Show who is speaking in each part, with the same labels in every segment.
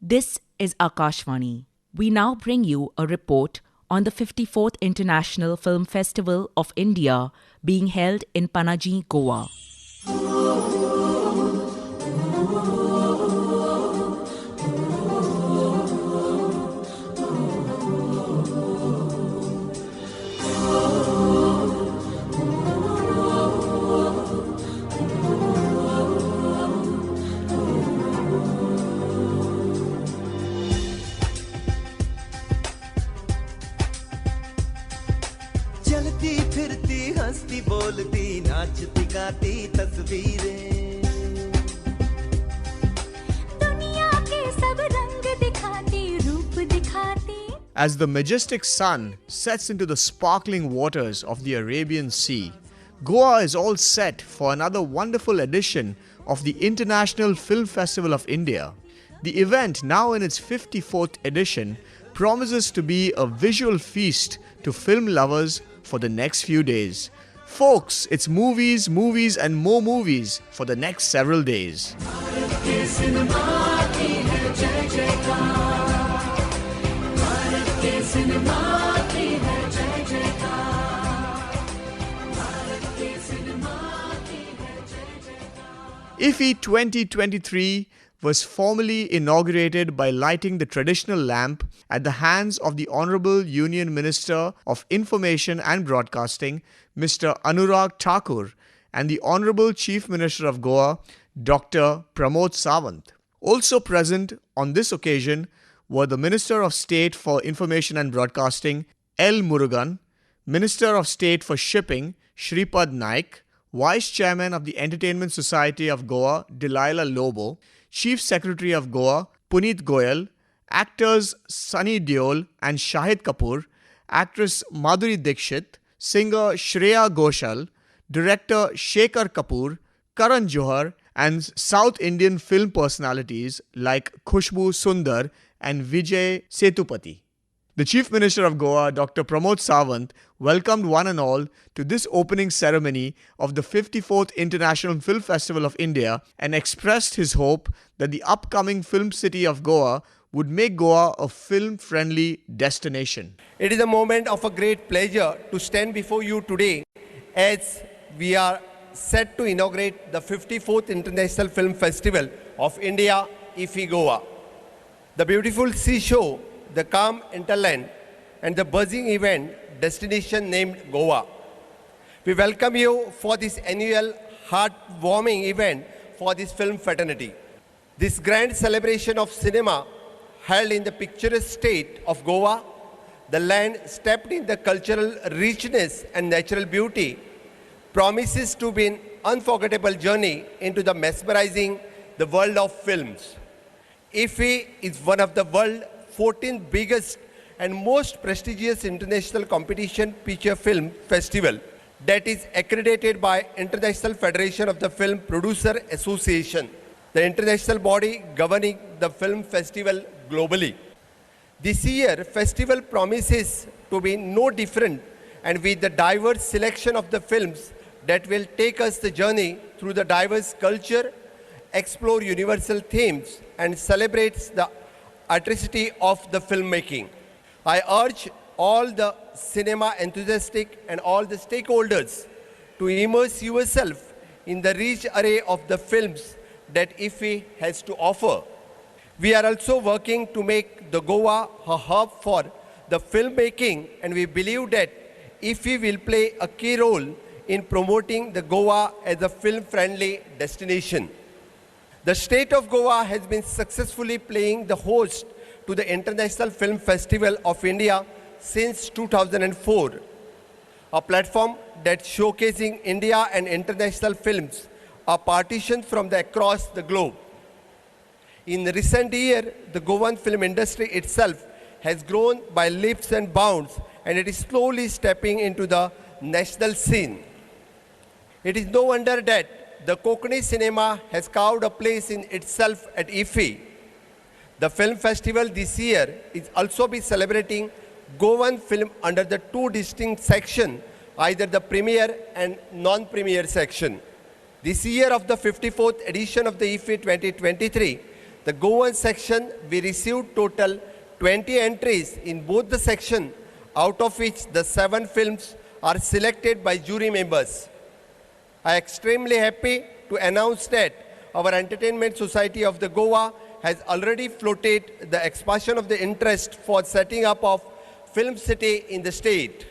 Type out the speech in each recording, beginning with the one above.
Speaker 1: This is Akashvani. We now bring you a report on the 54th International Film Festival of India being held in Panaji, Goa.
Speaker 2: चलती फिरती हंसती बोलती नाचती गाती तस्वीरें दुनिया के सब रंग दिखाती रूप दिखाती.
Speaker 3: As the majestic sun sets into the sparkling waters of the Arabian Sea, Goa is all set for another wonderful edition of the International Film Festival of India. The event, now in its 54th edition, promises to be a visual feast to film lovers for the next few days. Folks, it's movies, movies and more movies for the next several days. IFFI 2023 was formally inaugurated by lighting the traditional lamp at the hands of the Honorable Union Minister of Information and Broadcasting, Mr. Anurag Thakur, and the Honorable Chief Minister of Goa, Dr. Pramod Sawant. Also present on this occasion were the Minister of State for Information and Broadcasting, L. Murugan, Minister of State for Shipping, Shripad Naik, Vice Chairman of the Entertainment Society of Goa, Delilah Lobo, Chief Secretary of Goa, Puneet Goyal, actors Sunny Deol and Shahid Kapoor, actress Madhuri Dixit, singer Shreya Ghoshal, director Shekhar Kapoor, Karan Johar, and South Indian film personalities like Khushbu Sundar and Vijay Setupati. The Chief Minister of Goa, Dr. Pramod Sawant, welcomed one and all to this opening ceremony of the 54th International Film Festival of India and expressed his hope that the upcoming film city of Goa would make Goa a film-friendly destination.
Speaker 4: It is a moment of a great pleasure to stand before you today as we are set to inaugurate the 54th International Film Festival of India, IFFI Goa. The beautiful seashore, the calm hinterland, and the buzzing event destination named Goa. We welcome you for this annual heartwarming event for this film fraternity. This grand celebration of cinema held in the picturesque state of Goa, the land steeped in the cultural richness and natural beauty, promises to be an unforgettable journey into the mesmerizing the world of films. IFFI is one of the world's 14th biggest and most prestigious international competition feature film festival that is accredited by International Federation of the Film Producer Association, the international body governing the film festival globally. This year, festival promises to be no different, and with the diverse selection of the films that will take us the journey through the diverse culture, explore universal themes, and celebrates the artistry of the filmmaking. I urge all the cinema enthusiasts and all the stakeholders to immerse yourself in the rich array of the films that IFFI has to offer. We are also working to make the Goa a hub for the filmmaking, and we believe that IFFI will play a key role in promoting the Goa as a film-friendly destination. The state of Goa has been successfully playing the host to the International Film Festival of India since 2004, a platform that showcasing India and international films are partitioned from across the globe. In recent years, the Goan film industry itself has grown by leaps and bounds, and it is slowly stepping into the national scene. It is no wonder that the Konkani cinema has carved a place in itself at IFFI. The film festival this year is also be celebrating Goan film under the two distinct sections, either the premier and non-premier section. This year of the 54th edition of the IFFI 2023, The Goan section, we received total 20 entries in both the section, out of which the 7 films are selected by jury members. I am extremely happy to announce that our Entertainment Society of the Goa has already floated the expression of the interest for setting up of Film City in the state.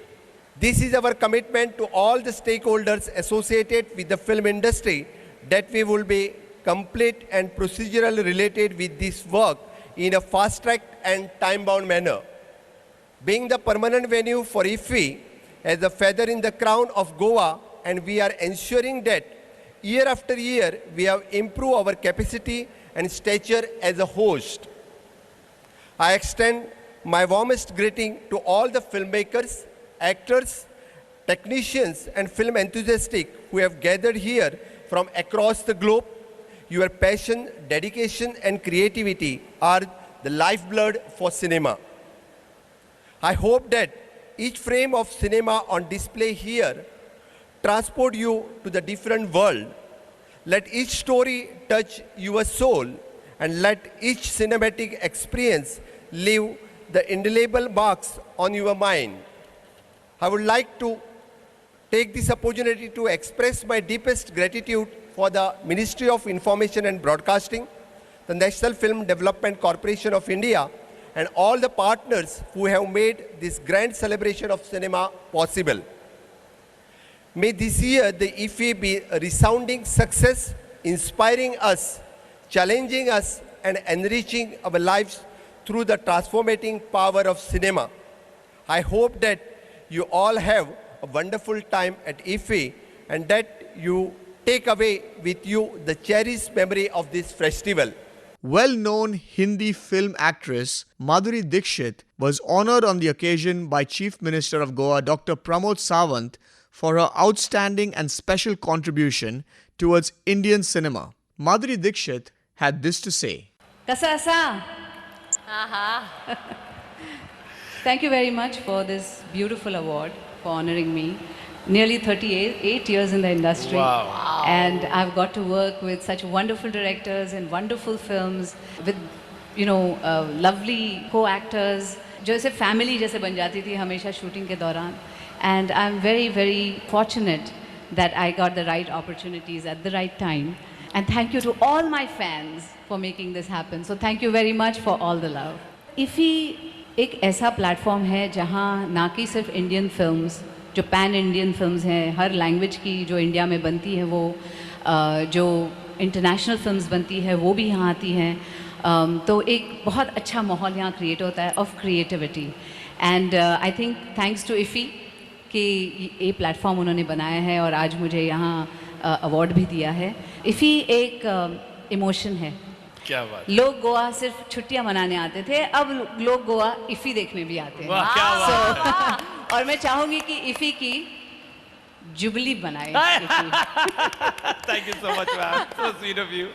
Speaker 4: This is our commitment to all the stakeholders associated with the film industry that we will be complete and procedural related with this work in a fast-tracked and time-bound manner. Being the permanent venue for IFFI as a feather in the crown of Goa, and we are ensuring that year after year we have improved our capacity and stature as a host. I extend my warmest greeting to all the filmmakers, actors, technicians and film enthusiasts who have gathered here from across the globe. Your passion, dedication and creativity are the lifeblood for cinema. I hope that each frame of cinema on display here transport you to the different world. Let each story touch your soul and let each cinematic experience leave the indelible marks on your mind. I would like to take this opportunity to express my deepest gratitude for the Ministry of Information and Broadcasting, the National Film Development Corporation of India, and all the partners who have made this grand celebration of cinema possible. May this year the IFFI be a resounding success, inspiring us, challenging us, and enriching our lives through the transformating power of cinema. I hope that you all have a wonderful time at IFFI and that you take away with you the cherished memory of this festival.
Speaker 3: Well-known Hindi film actress Madhuri Dixit was honored on the occasion by Chief Minister of Goa Dr. Pramod Sawant for her outstanding and special contribution towards Indian cinema. Madhuri Dixit had this to say.
Speaker 5: Kasa asa? Thank you very much for this beautiful award, for honoring me. Nearly 38 years in the industry. Wow. And I've got to work with such wonderful directors and wonderful films with, lovely co-actors. जैसे family जैसे बन जाती थी हमेशा shooting के दौरान. And I'm very, very fortunate that I got the right opportunities at the right time. And thank you to all my fans for making this happen. So thank you very much for all the love. IFFI एक ऐसा platform है जहाँ ना कि सिर्फ Indian films, जो pan Indian films हैं, हर language की जो इंडिया में बनती है वो जो इंटरनेशनल फिल्म्स बनती है वो भी यहाँ आती हैं. तो एक बहुत अच्छा माहौल यहाँ क्रिएट होता है of creativity. And I think thanks to IFFI कि ये प्लेटफॉर्म उन्होंने बनाया है और आज मुझे यहाँ अवार्ड भी दिया है. IFFI एक इमोशन है.
Speaker 6: क्या बात.
Speaker 5: लोग गोवा सिर्फ छुट्टियां मनाने आते थे, अब लोग गोवा IFFI देखने भी आते हैं.
Speaker 6: वाह, क्या बात है.
Speaker 5: और मैं चाहूंगी कि IFFI की जुबली बनाए.
Speaker 6: Thank you so much, ma'am. So sweet of you.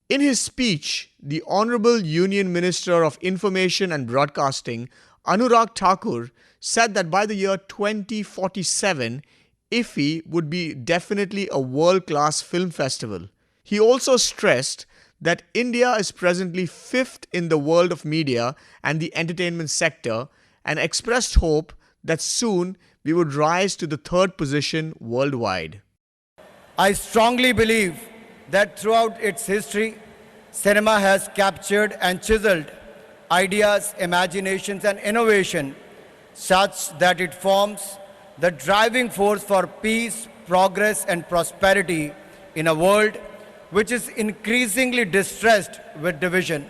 Speaker 3: In his speech, the Honorable Union Minister of Information and Broadcasting, Anurag Thakur, said that by the year 2047, IFFI would be definitely a world-class film festival. He also stressed that India is presently 5th in the world of media and the entertainment sector, and expressed hope that soon we would rise to the 3rd position worldwide.
Speaker 7: I strongly believe that throughout its history, cinema has captured and chiseled ideas, imaginations and innovation such that it forms the driving force for peace, progress and prosperity in a world which is increasingly distressed with division.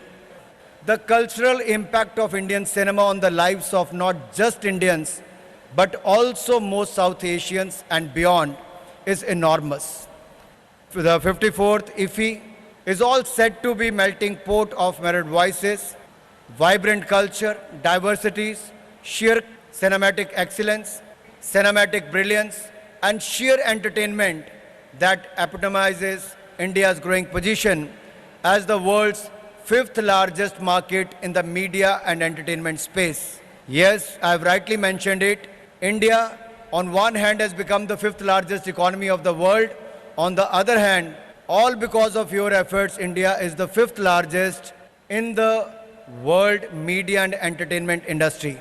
Speaker 7: The cultural impact of Indian cinema on the lives of not just Indians, but also most South Asians and beyond is enormous. The 54th IFFI is all said to be melting pot of myriad voices, vibrant culture, diversities, sheer cinematic excellence, cinematic brilliance, and sheer entertainment that epitomizes India's growing position as the world's 5th largest market in the media and entertainment space. Yes, I have rightly mentioned it. India, on one hand, has become the 5th largest economy of the world. On the other hand, all because of your efforts, India is the 5th largest in the world media and entertainment industry.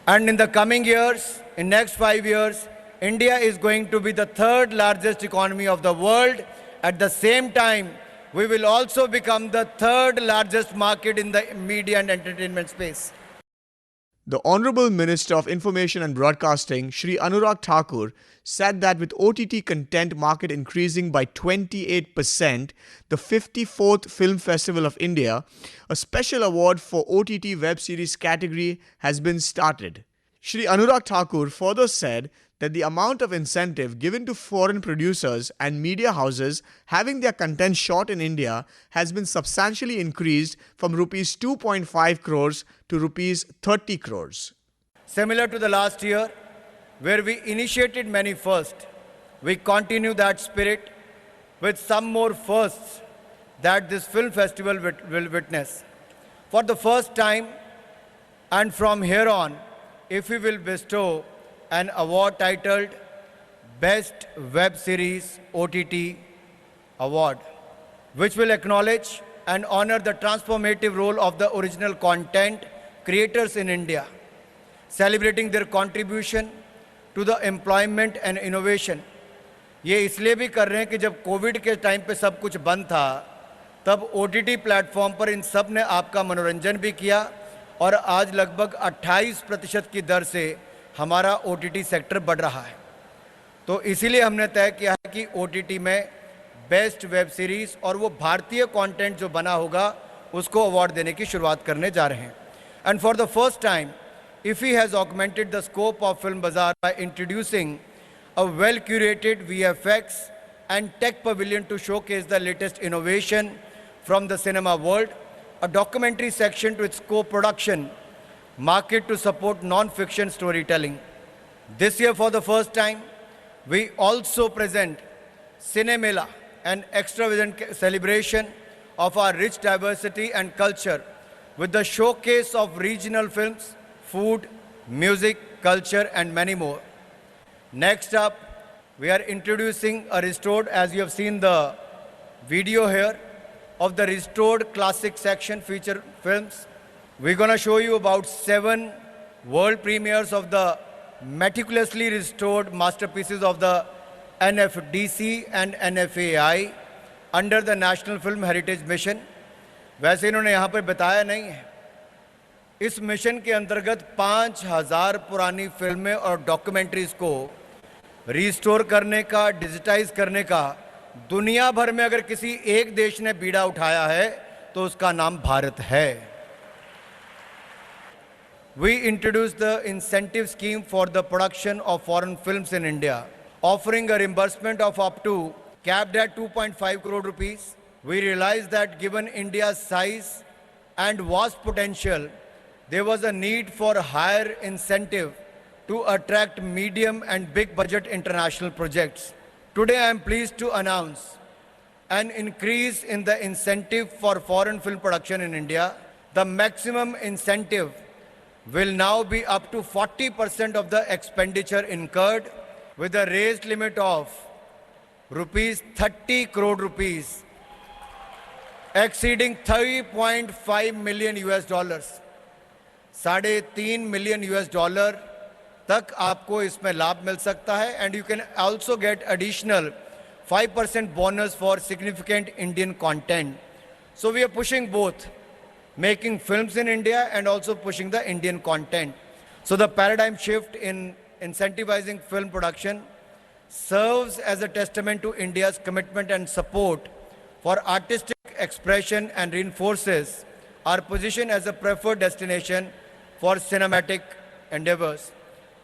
Speaker 7: And in the coming years, in next 5 years, India is going to be the third largest economy of the world. At the same time, we will also become the third largest market in the media and entertainment space.
Speaker 3: The Honorable Minister of Information and Broadcasting, Shri Anurag Thakur, said that with OTT content market increasing by 28%, the 54th Film Festival of India, a special award for OTT web series category has been started. Shri Anurag Thakur further said that the amount of incentive given to foreign producers and media houses having their content shot in India has been substantially increased from rupees 2.5 crores to rupees 30 crores.
Speaker 7: Similar to the last year, where we initiated many firsts, we continue that spirit with some more firsts that this film festival will witness. For the first time, and from here on, if we will bestow an award titled Best Web Series OTT Award, which will acknowledge and honor the transformative role of the original content creators in India, celebrating their contribution to the employment and innovation. ये इसलिए भी कर रहे हैं कि जब Covid के time पे सब कुछ बंद था, तब OTT प्लेटफॉर्म पर इन सब ने आपका मनोरंजन भी किया और आज लगभग 28% की दर से हमारा OTT सेक्टर बढ़ रहा है. तो इसीलिए हमने तय किया है कि OTT में बेस्ट वेब सीरीज और वो भारतीय कंटेंट जो बना होगा उसको अवार्ड देने की शुरुआत करने जा रहे हैं. And for the first time IFFI has augmented the scope of Film Bazaar by introducing a well-curated VFX and tech pavilion to showcase the latest innovation from the cinema world, a documentary section to its co-production market to support non-fiction storytelling. This year, for the first time, we also present Cinemela, an extravagant celebration of our rich diversity and culture with the showcase of regional films, food, music, culture, and many more. Next up, we are introducing a restored, as you have seen the video here, of the restored classic section feature films. We're going to show you about 7 world premieres of the meticulously restored masterpieces of the NFDC and NFAI under the National Film Heritage Mission. वैसे इन्होंने यहाँ पर बताया नहीं है. इस mission के अंतर्गत 5000 पुरानी फिल्में और डॉक्यूमेंट्रीज को रिस्टोर करने का, डिजिटाइज करने का दुनिया भर में अगर किसी एक देश ने बीड़ा उठाया है तो उसका नाम भारत है. We introduced the incentive scheme for the production of foreign films in India, offering a reimbursement of up to capped at 2.5 crore rupees. We realized that given India's size and vast potential, there was a need for higher incentive to attract medium and big budget international projects. Today I am pleased to announce an increase in the incentive for foreign film production in India. The maximum incentive will now be up to 40% of the expenditure incurred, with a raised limit of rupees 30 crore rupees, exceeding 3.5 million US dollars. $3.5 million US dollar तक आपको इसमें लाभ मिल सकता है, and you can also get additional 5% bonus for significant Indian content. So we are pushing both, making films in India and also pushing the Indian content. So the paradigm shift in incentivizing film production serves as a testament to India's commitment and support for artistic expression and reinforces our position as a preferred destination for cinematic endeavors.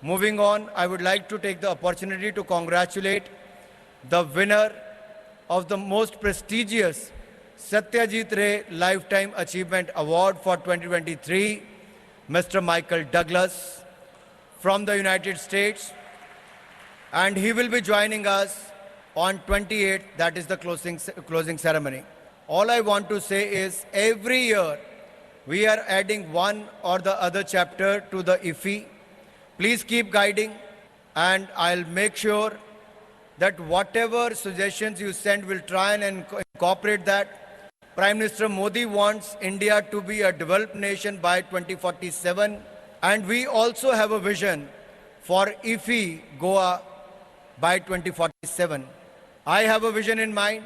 Speaker 7: Moving on, I would like to take the opportunity to congratulate the winner of the most prestigious Satyajit Ray Lifetime Achievement Award for 2023, Mr. Michael Douglas from the United States. And he will be joining us on 28th, that is the closing ceremony. All I want to say is every year we are adding one or the other chapter to the IFFI. Please keep guiding, and I'll make sure that whatever suggestions you send, we'll try and incorporate that. Prime Minister Modi wants India to be a developed nation by 2047, and we also have a vision for IFI Goa by 2047. I have a vision in mind.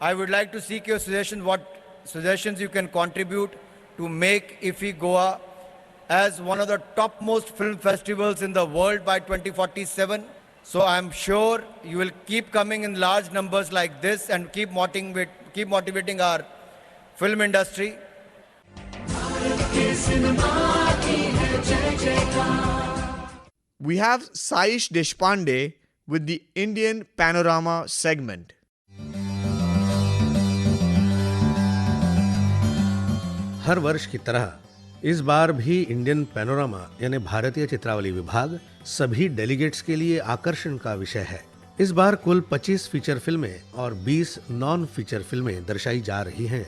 Speaker 7: I would like to seek your suggestions, what suggestions you can contribute to make IFI Goa as one of the topmost film festivals in the world by 2047. So I'm sure you will keep coming in large numbers like this and keep motivating our film industry.
Speaker 3: We have Saish Deshpande with the Indian Panorama segment.
Speaker 8: हर वर्ष की तरह इस बार भी Indian panorama यानी भारतीय चित्रावली विभाग सभी delegates के लिए आकर्षण का विषय है। इस बार कुल 25 फीचर फिल्में और 20 नॉन फीचर फिल्में दर्शाई जा रही हैं।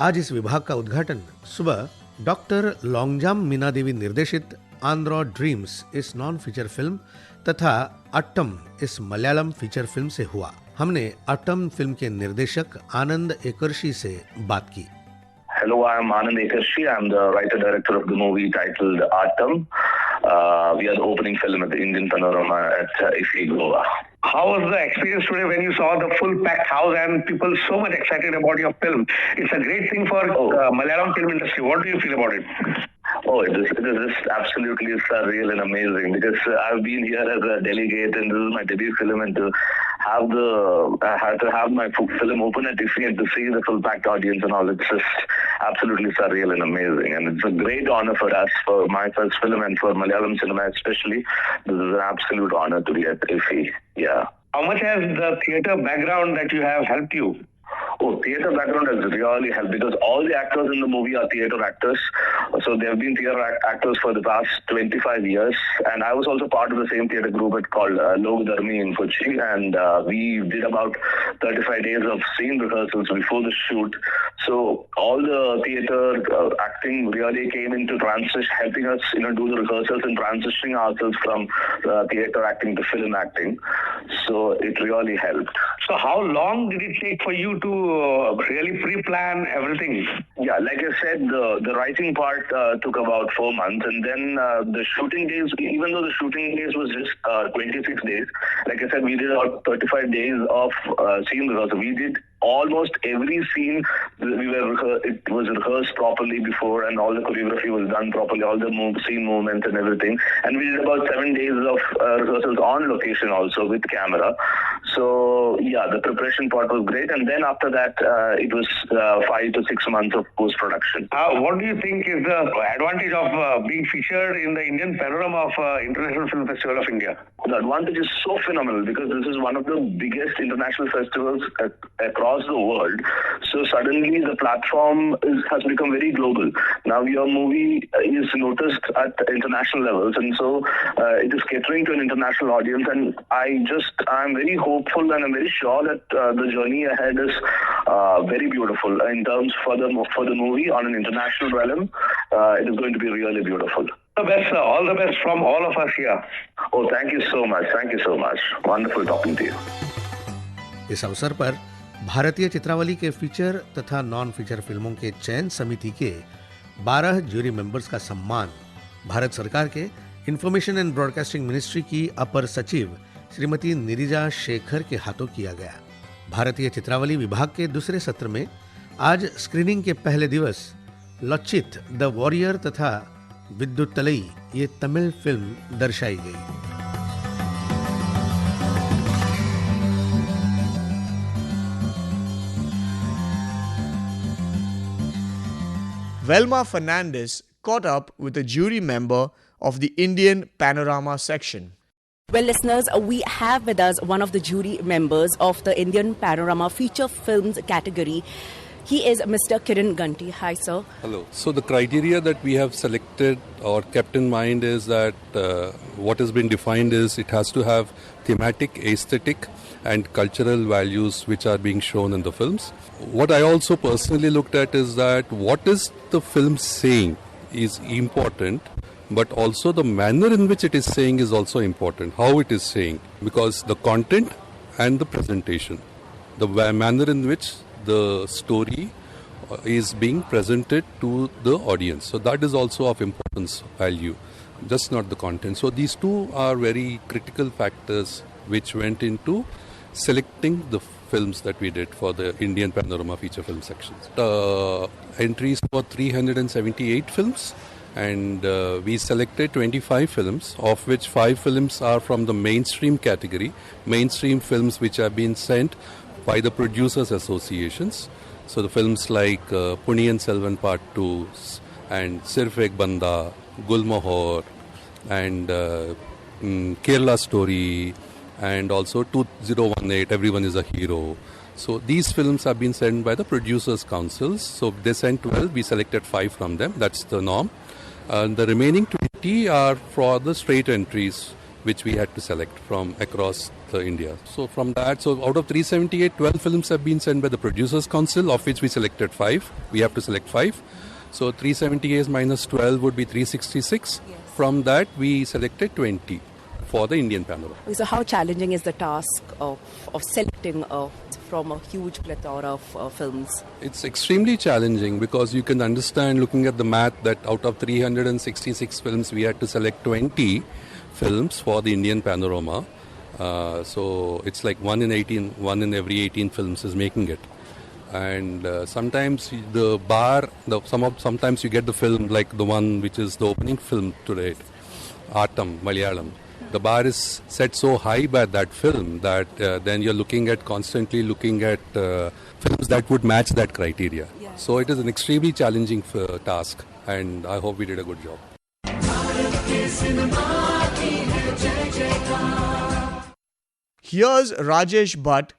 Speaker 8: आज इस विभाग का उद्घाटन सुबह डॉक्टर लॉन्गजाम मीना देवी निर्देशित आंध्रा ड्रीम्स इस नॉन फीचर फिल्म तथा अट्टम इस मलयालम फीचर फिल्म से हुआ। हमने अट्टम फिल्म के निर्देशक आनंद एकर्षि से बात की।
Speaker 9: Hello, I am Anand Ekarshi. I am the writer-director of the movie titled Atom. We are the opening film at the Indian Panorama at IFI Goa. How was the experience today when you saw the full packed house and people so much excited about your film? It's a great thing for Malayalam film industry. What do you feel about it? Oh, it is just absolutely surreal and amazing because I've been here as a delegate and this is my debut film, and to have my film open at IFI and to see the full packed audience and all, it's just absolutely surreal and amazing. And it's a great honor for us, for my first film and for Malayalam cinema especially. This is an absolute honor to be at IFI. Yeah. How much has the theatre background that you have helped you? Oh, theatre background has really helped because all the actors in the movie are theatre actors. So they have been theatre actors for the past 25 years. And I was also part of the same theatre group called Log Dharmi in Kochi. And we did about 35 days of scene rehearsals before the shoot. So all the theatre acting really came into transition, helping us do the rehearsals and transitioning ourselves from theatre acting to film acting. So it really helped. So how long did it take for you to really pre-plan everything? Yeah, like I said, the writing part took about 4 months, and then the shooting days, even though the shooting days was just 26 days, like I said, we did about 35 days of scene rehearsal. We did almost every scene. It was rehearsed properly before, and all the choreography was done properly, all the scene movements and everything. And we did about 7 days of rehearsals on location also with camera. So yeah, the preparation part was great, and then after that, it was 5 to 6 months of post-production. What do you think is the advantage of being featured in the Indian Panorama of International Film Festival of India? The advantage is so phenomenal because this is one of the biggest international festivals across the world. So suddenly the platform has become very global. Now your movie is noticed at international levels, and so it is catering to an international audience. And I'm very hopeful and I'm very sure that the journey ahead is very beautiful in terms for the movie on an international realm. It is going to be really beautiful. The best, sir. All the best from all of us here. Oh, thank you so much. Thank you so much. Wonderful talking to you.
Speaker 8: इस अवसर पर भारतीय चित्रावली के feature तथा non feature फिल्मों के चयन समिति के 12 ज्यूरी मेंबर्स का सम्मान भारत सरकार के इंफॉर्मेशन एंड ब्रॉडकास्टिंग मिनिस्ट्री की अपर सचिव श्रीमती निरिजा शेखर के हाथों किया गया। भारतीय चित्रावली विभाग के दूसरे सत्र में आज स्क्रीनिंग के पहले दिवस लचित द वॉरियर तथा विद्युत्तलई ये तमिल फिल्म दर्शाई गई।
Speaker 3: Velma Fernandez caught up with a jury member of the Indian Panorama section.
Speaker 10: Well, listeners, we have with us one of the jury members of the Indian Panorama feature films category. He is Mr. Kiran Ganti. Hi, sir.
Speaker 11: Hello. So the criteria that we have selected or kept in mind is that what has been defined is it has to have thematic, aesthetic and cultural values which are being shown in the films. What I also personally looked at is that what is the film saying is important, but also the manner in which it is saying is also important, how it is saying, because the content and the presentation, the manner in which the story is being presented to the audience. So that is also of importance value, just not the content. So these two are very critical factors which went into selecting the films that we did for the Indian Panorama feature film sections. Entries for 378 films, and we selected 25 films, of which 5 films are from the mainstream category, mainstream films which have been sent by the producers associations. So the films like Punniyin Selvan Part 2 and Sirf Ek Banda, Gulmohar, and Kerala Story, and also 2018, Everyone is a Hero. So these films have been sent by the producers' councils. So they sent 12, we selected 5 from them, that's the norm. And the remaining 20 are for the straight entries which we had to select from across India. So from that, so out of 378, 12 films have been sent by the producers' council, of which we selected 5. We have to select 5. So 378 minus 12 would be 366. Yes. From that, we selected 20 for the Indian Panorama.
Speaker 10: So how challenging is the task of selecting from a huge plethora of films?
Speaker 11: It's extremely challenging because you can understand, looking at the math, that out of 366 films, we had to select 20 films for the Indian Panorama. So it's like one in every 18 films is making it. And sometimes the bar, sometimes you get the film like the one which is the opening film today, Atam, Malayalam. The bar is set so high by that film that then you're constantly looking at films that would match that criteria. Yeah. So it is an extremely challenging task, and I hope we did a good job.
Speaker 3: Here's Rajesh Bhatt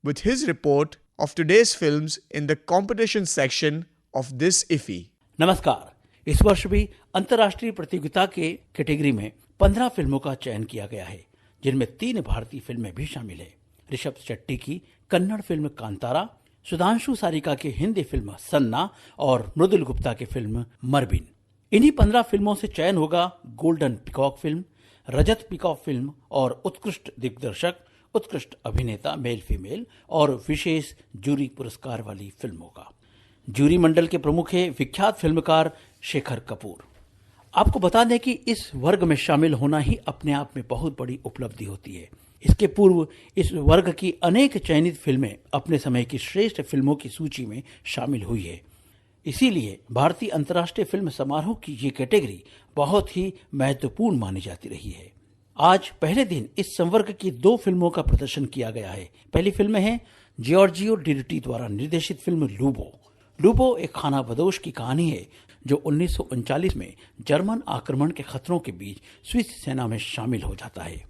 Speaker 3: with his report of today's films in the competition section of this IFFI.
Speaker 12: नमस्कार। इस वर्ष भी अंतर्राष्ट्रीय प्रतियोगिता के category में 15 फिल्मों का चयन किया गया है, जिनमें 3 भारतीय फिल्में भी शामिल है। ऋषभ शेट्टी की कन्नड़ फिल्म कांतारा, सुधांशु सारिका की हिंदी फिल्म सन्ना और मृदुल गुप्ता की फिल्म मरबिन। इन्हीं 15 फिल्मों से चयन होगा गोल्डन पिकॉक फिल्म, रजत पिकॉक फिल्म और उत्कृष्ट दिग्दर्शक, उत्कृष्ट अभिनेता मेल फीमेल और विशेष जूरी पुरस्कार वाली फिल्मों का। जूरी मंडल के प्रमुख हैं विख्यात फिल्मकार शेखर कपूर। आपको बता दें कि इस वर्ग में शामिल होना ही अपने आप में बहुत बड़ी उपलब्धि होती है। इसके पूर्व इस वर्ग की अनेक चयनित फिल्में अपने समय की श्रेष्ठ फिल्मों की सूची में शामिल हुई है। इसीलिए भारतीय अंतर्राष्ट्रीय फिल्म समारोह की ये कैटेगरी बहुत ही महत्वपूर्ण मानी जाती रही है। आज पहले दिन इस संवर्ग की 2 फिल्मों का प्रदर्शन किया गया है। पहली फिल्म है जियोर्जियो डिरिटी द्वारा निर्देशित फिल्म लूबो। लूबो एक खानाबदोश की कहानी है जो 1939 में जर्मन आक्रमण के खतरों के बीच स्विस सेना में शामिल हो जाता है।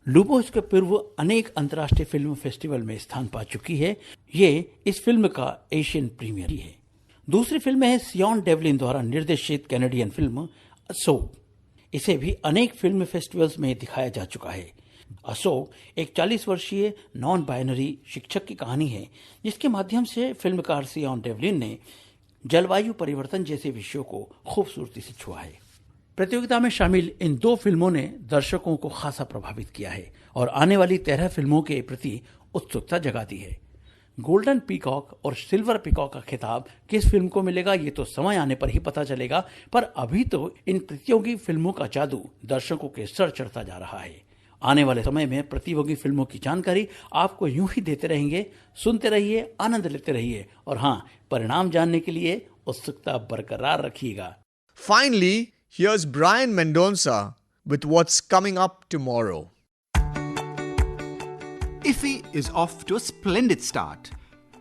Speaker 12: लूबो इसके पूर्व अनेक अंतर्राष्ट्रीय फिल्म फेस्टिवल में स्थान पा चुकी है। ये इस फिल्म का एशियन प्रीमियर है। दूसरी फिल्म है सियोन डेवलिन द्वारा निर्देशित कैनेडियन फिल्म अशोक। इसे भी अनेक फिल्म फेस्टिवल्स में दिखाया जा चुका है। अशोक एक 40 वर्षीय नॉन बाइनरी शिक्षक की कहानी है, जिसके माध्यम से फिल्मकार सियोन डेवलिन ने जलवायु परिवर्तन जैसे विषयों को खूबसूरती से छुआ है। प्रतियोगिता में शामिल इन 2 फिल्मों ने दर्शकों को खासा प्रभावित किया है और आने वाली 13 फिल्मों के प्रति उत्सुकता जगा दी है। गोल्डन पीकॉक और सिल्वर पीकॉक का खिताब किस फिल्म को मिलेगा ये तो समय आने पर ही पता चलेगा, पर अभी तो इन प्रतियोगी फिल्मों का जादू दर्शकों के सर चढ़ता जा रहा है। आने वाले समय में प्रतियोगी फिल्मों की जानकारी आपको यूं ही देते रहेंगे। सुनते रहिए, आनंद लेते रहिए और हाँ, परिणाम जानने के लिए उत्सुकता बरकरार रखिएगा।
Speaker 3: Finally, here's Brian Mendonça with what's coming up tomorrow.
Speaker 13: IFFI is off to a splendid start,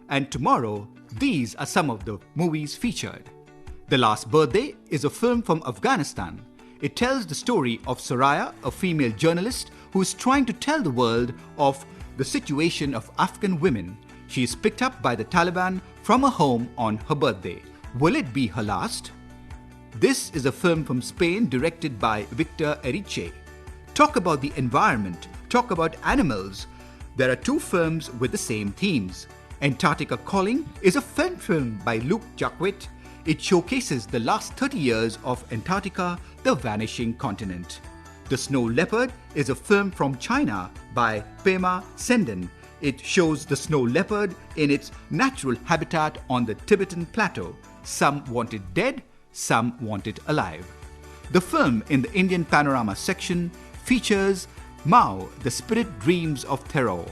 Speaker 13: and tomorrow these are some of the movies featured. The Last Birthday is a film from Afghanistan. It tells the story of Soraya, a female journalist who is trying to tell the world of the situation of Afghan women. She is picked up by the Taliban from her home on her birthday. Will it be her last? This is a film from Spain directed by Victor Erice. Talk about the environment, talk about animals. There are 2 films with the same themes. Antarctica Calling is a film by Luc Jacquet. It showcases the last 30 years of Antarctica, the vanishing continent. The Snow Leopard is a film from China by Pema Senden. It shows the snow leopard in its natural habitat on the Tibetan plateau. Some want it dead, some want it alive. The film in the Indian Panorama section features Mao, The Spirit Dreams of Thoreau.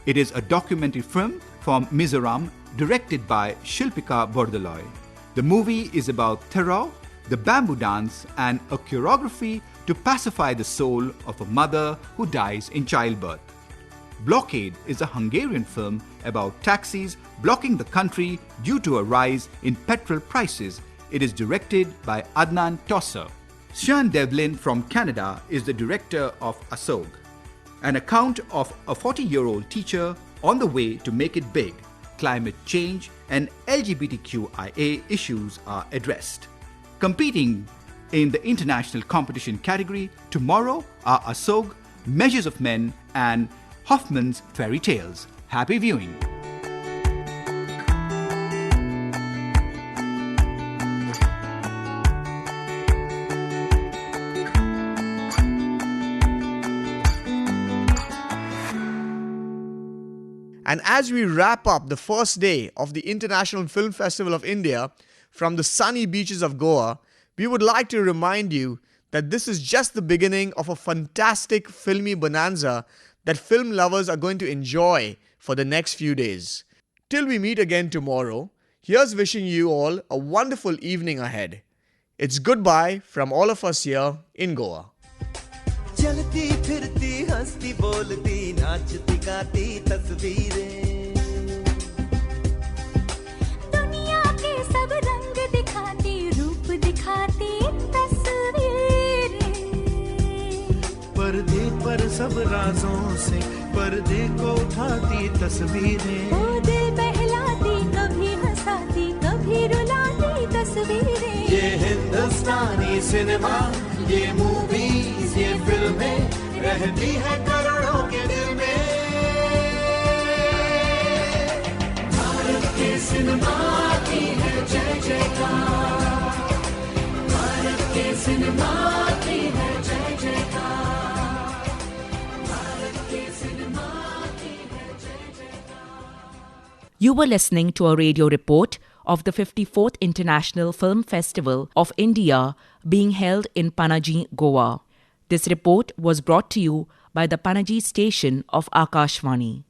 Speaker 13: It is a documentary film from Mizoram directed by Shilpika Bordoloi. The movie is about Thoreau, the bamboo dance, and a choreography to pacify the soul of a mother who dies in childbirth. Blockade is a Hungarian film about taxis blocking the country due to a rise in petrol prices. It is directed by Adnan Tosser. Sean Devlin from Canada is the director of Asog, an account of a 40-year-old teacher on the way to make it big. Climate change and LGBTQIA issues are addressed. Competing in the international competition category tomorrow are Asog, Measures of Men, and Hoffman's Fairy Tales. Happy viewing!
Speaker 3: And as we wrap up the first day of the International Film Festival of India from the sunny beaches of Goa, we would like to remind you that this is just the beginning of a fantastic filmy bonanza that film lovers are going to enjoy for the next few days. Till we meet again tomorrow, here's wishing you all a wonderful evening ahead. It's goodbye from all of us here in Goa.
Speaker 14: चलती फिरती हंसती बोलती नाचती गाती तस्वीरें
Speaker 2: दुनिया के सब रंग दिखाती रूप दिखाती तस्वीरें
Speaker 14: पर्दे पर सब राजों से पर्दे को उठाती तस्वीरें
Speaker 2: वो दिल बहलाती कभी हंसाती कभी रुलाती तस्वीरें
Speaker 14: ये हिंदुस्तानी सिनेमा ये मूवीज ये फिल्में रहती है करोड़ों के दिल में भारत के सिनेमा की है जय जयकार भारत के सिनेमा की है जय जयकार भारत के सिनेमा की है जय जयकार.
Speaker 1: You were listening to a radio report of the 54th International Film Festival of India being held in Panaji, Goa. This report was brought to you by the Panaji station of Akashvani.